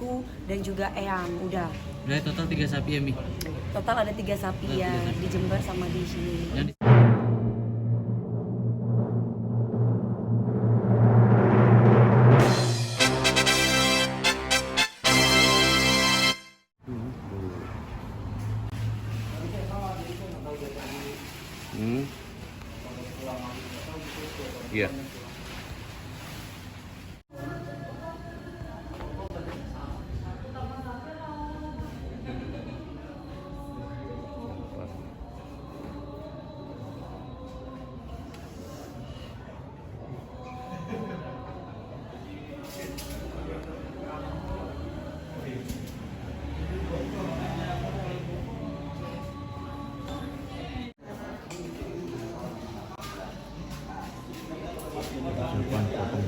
mamiku, dan juga eyang. Udah. Udah total 3 sapi ya, Mi? Total ada 3 sapi ya, di Jember sama di sini. Yang di- Iya. Simpan potong.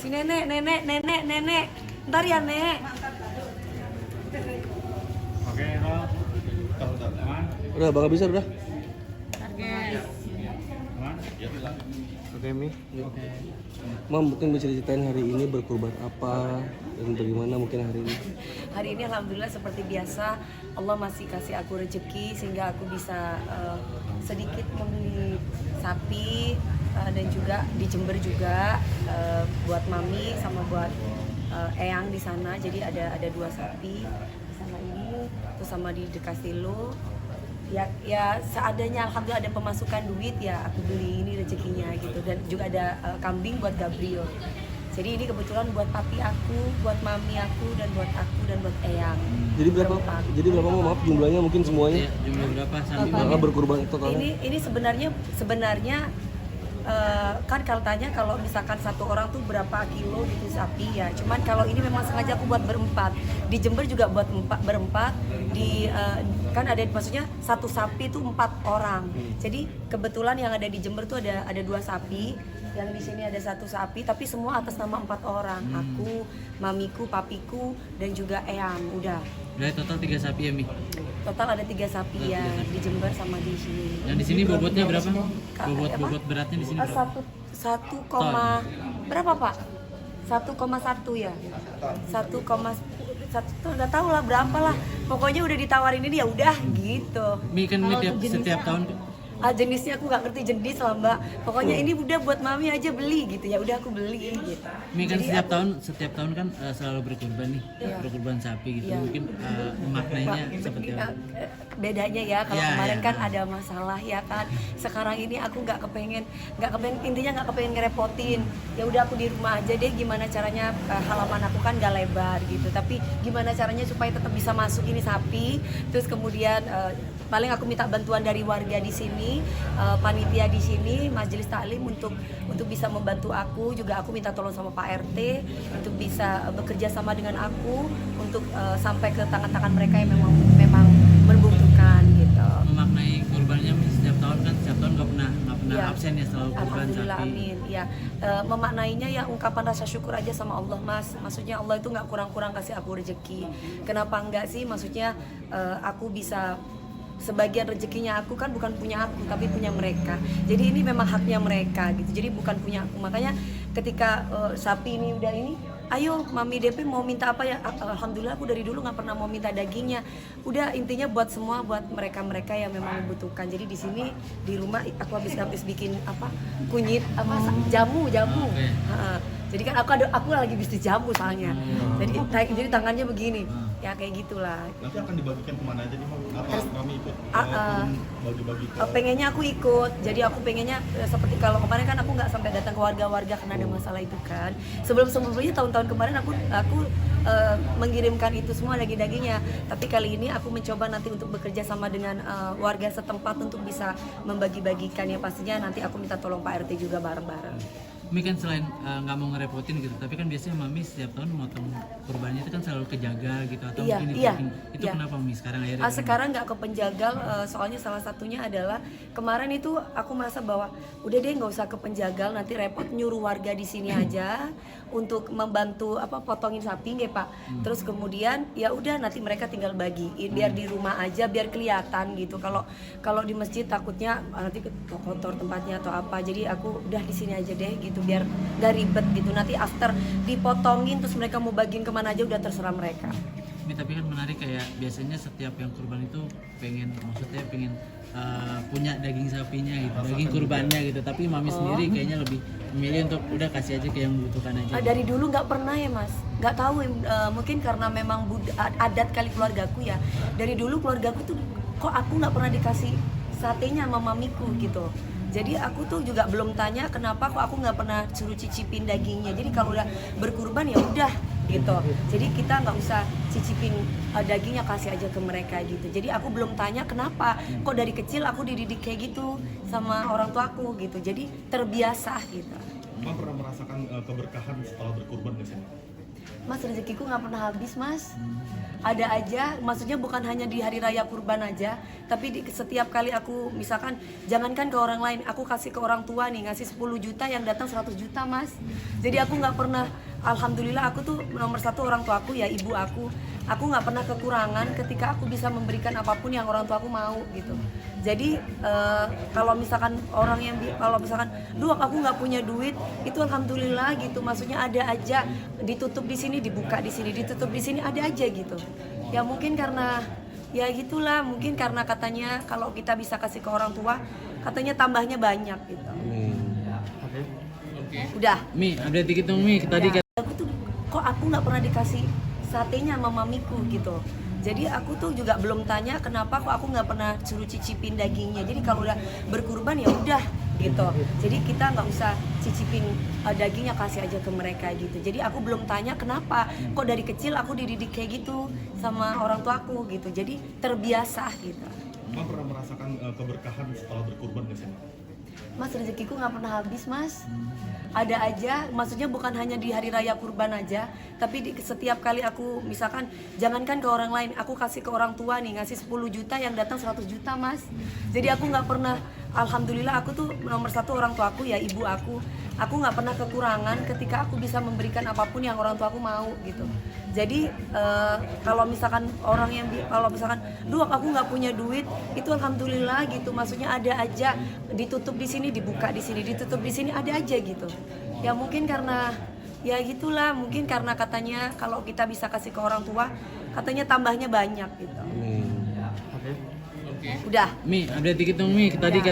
Si nenek. Ntar ya, Nek. Oke, Rob. Aman? Udah, bakal bisa udah. Aman? Oke, Mi. Mam, mungkin bisa diceritain hari ini berkurban apa dan bagaimana mungkin hari ini? Hari ini alhamdulillah seperti biasa Allah masih kasih aku rezeki sehingga aku bisa sedikit membeli sapi dan juga di Jember juga buat mami sama buat eyang di sana. Jadi ada 2 sapi sama ini, terus sama di Dekastilo. Ya seadanya alhamdulillah ada pemasukan duit ya aku beli ini rezekinya gitu, dan juga ada kambing buat Gabriel. Jadi ini kebetulan buat papi aku, buat mami aku, dan buat aku dan buat eyang. Jadi berapa? Berempat. Jadi berapa, maaf jumlahnya mungkin semuanya? Iya, jumlah berapa sapi? Bakal berkurban totalnya? Ini sebenarnya kan kalau tanya kalau misalkan satu orang tuh berapa kilo gitu sapi ya. Cuman kalau ini memang sengaja aku buat berempat. Di Jember juga buat berempat. Kan ada maksudnya satu sapi itu 4 orang. Jadi kebetulan yang ada di Jember tuh ada 2 sapi. Yang di sini ada 1 sapi, tapi semua atas nama 4 orang. Aku, mamiku, papiku, dan juga eyang. Udah. Udah total 3 sapi ya, Mi? Total ada 3 sapi ya di Jember sama di sini. Yang di sini bobotnya berapa? Apa? Bobot beratnya di sini berapa? Satu koma berapa Pak? 1,1 ya. 1,1 nggak tahu lah berapa lah. Pokoknya udah ditawarin ini ya udah gitu. Mi kan Mi setiap tahun Jenisnya aku nggak ngerti jenis lah Mbak. Pokoknya ini udah buat mami aja beli gitu ya. Udah aku beli gitu. Mi kan Jadi setiap tahun kan selalu berkurban nih, berkurban sapi gitu. Iya. Mungkin maknanya seperti apa? Bedanya ya kalau Ya, kemarin ya. kan ada masalah ya kan. Sekarang ini aku nggak kepengen intinya nggak kepengen ngerepotin. Ya udah aku di rumah aja deh. Gimana caranya halaman aku kan nggak lebar gitu. Tapi gimana caranya supaya tetap bisa masuk ini sapi. Terus kemudian paling aku minta bantuan dari warga di sini, panitia di sini, majelis taklim untuk bisa membantu aku. Juga aku minta tolong sama Pak RT untuk bisa bekerja sama dengan aku untuk sampai ke tangan-tangan mereka yang memang membutuhkan gitu. Memaknai kurbannya Mi, setiap tahun nggak pernah Ya. absen ya selalu kurban Alhamdulillah, sapi. amin. Ya, memaknainya ya ungkapan rasa syukur aja sama Allah Mas. Maksudnya Allah itu nggak kurang-kurang kasih aku rezeki. Kenapa enggak sih? Maksudnya aku bisa sebagian rezekinya aku kan bukan punya aku tapi punya mereka. Jadi ini memang haknya mereka gitu. Jadi bukan punya aku. Makanya ketika sapi ini udah ini, ayo Mami DP mau minta apa ya? Alhamdulillah aku dari dulu nggak pernah mau minta dagingnya. Udah intinya buat semua buat mereka yang memang membutuhkan. Jadi di sini di rumah aku habis bikin apa? Kunyit apa jamu. Oke. Jadi kan aku lagi bisnis jamu soalnya. Jadi tangannya begini. Ya kayak gitulah. Nanti akan dibagikan kemana aja nih, Mam? Apa kami ikut bagi-bagi ke... Pengennya aku ikut, jadi aku pengennya seperti kalau kemarin kan aku nggak sampai datang ke warga-warga karena ada masalah itu kan. Sebelumnya tahun-tahun kemarin aku mengirimkan itu semua daging-dagingnya, tapi kali ini aku mencoba nanti untuk bekerja sama dengan warga setempat untuk bisa membagi-bagikan ya. Pastinya nanti aku minta tolong Pak RT juga bareng-bareng. Mi kan selain nggak mau ngerepotin gitu, tapi kan biasanya Mami setiap tahun motong kurbannya itu kan selalu kejagal gitu atau Iya, mungkin iya, itu iya. kenapa Mi sekarang akhirnya? Sekarang nggak ke penjagal, soalnya salah satunya adalah kemarin itu aku merasa bahwa udah deh nggak usah ke penjagal, nanti repot nyuruh warga di sini aja untuk membantu potongin sapi nggak Pak. Terus kemudian ya udah nanti mereka tinggal bagiin biar di rumah aja biar kelihatan gitu. Kalau di masjid takutnya nanti kotor tempatnya atau apa. Jadi aku udah di sini aja deh gitu biar nggak ribet gitu. Nanti after dipotongin terus mereka mau bagiin kemana aja udah terserah mereka. Mi, tapi kan menarik kayak biasanya setiap yang kurban itu pengen punya daging sapinya gitu, daging kurbannya gitu. Tapi Mami sendiri kayaknya lebih memilih untuk udah kasih aja ke yang membutuhkan aja. Dari dulu nggak pernah ya Mas, nggak tahu mungkin karena memang adat kali keluargaku ya. Dari dulu keluargaku tuh kok aku nggak pernah dikasih satenya sama mamiku gitu. Jadi aku tuh juga belum tanya kenapa kok aku nggak pernah suruh cicipin dagingnya. Jadi kalau udah berkurban ya udah gitu. Jadi kita nggak usah cicipin dagingnya, kasih aja ke mereka gitu. Jadi aku belum tanya kenapa kok dari kecil aku dididik kayak gitu sama orang tuaku gitu. Jadi terbiasa gitu. Mama pernah merasakan keberkahan setelah berkurban nggak sih? Mas, rezekiku nggak pernah habis Mas. Ada aja, maksudnya bukan hanya di hari raya kurban aja, tapi setiap kali aku misalkan jangankan ke orang lain, aku kasih ke orang tua nih, ngasih 10 juta yang datang 100 juta Mas. Jadi aku nggak pernah, alhamdulillah aku tuh nomor satu orang tua aku ya ibu aku nggak pernah kekurangan ketika aku bisa memberikan apapun yang orang tua aku mau gitu. Jadi kalau misalkan kalau misalkan duh aku nggak punya duit, itu alhamdulillah gitu, maksudnya ada aja, ditutup di sini dibuka di sini, ditutup di sini ada aja gitu. Ya mungkin karena ya gitulah, mungkin karena katanya kalau kita bisa kasih ke orang tua katanya tambahnya banyak gitu. Udah. Mi, update dikit dong Mi, tadi Ya, aku tuh kok aku nggak pernah dikasih satenya sama mamiku gitu. Jadi aku tuh juga belum tanya kenapa kok aku nggak pernah suruh cicipin dagingnya. Jadi kalau udah berkurban ya udah gitu. Jadi kita nggak usah cicipin dagingnya, kasih aja ke mereka gitu. Jadi aku belum tanya kenapa kok dari kecil aku dididik kayak gitu sama orang tuaku gitu. Jadi terbiasa gitu. Mama pernah merasakan keberkahan setelah berkurban nggak sih? Mas, rezekiku nggak pernah habis Mas. Ada aja, maksudnya bukan hanya di hari raya kurban aja, tapi setiap kali aku misalkan jangankan ke orang lain, aku kasih ke orang tua nih, ngasih 10 juta yang datang 100 juta Mas. Jadi aku nggak pernah, alhamdulillah aku tuh nomor satu orang tua aku ya ibu aku nggak pernah kekurangan ketika aku bisa memberikan apapun yang orang tua aku mau gitu. Jadi kalau misalkan kalau misalkan duh aku nggak punya duit, itu alhamdulillah gitu, maksudnya ada aja, ditutup di sini dibuka di sini, ditutup di sini ada aja gitu. Ya mungkin karena ya gitulah, mungkin karena katanya kalau kita bisa kasih ke orang tua katanya tambahnya banyak gitu. Udah. Mi, update dikit dong Mi, tadi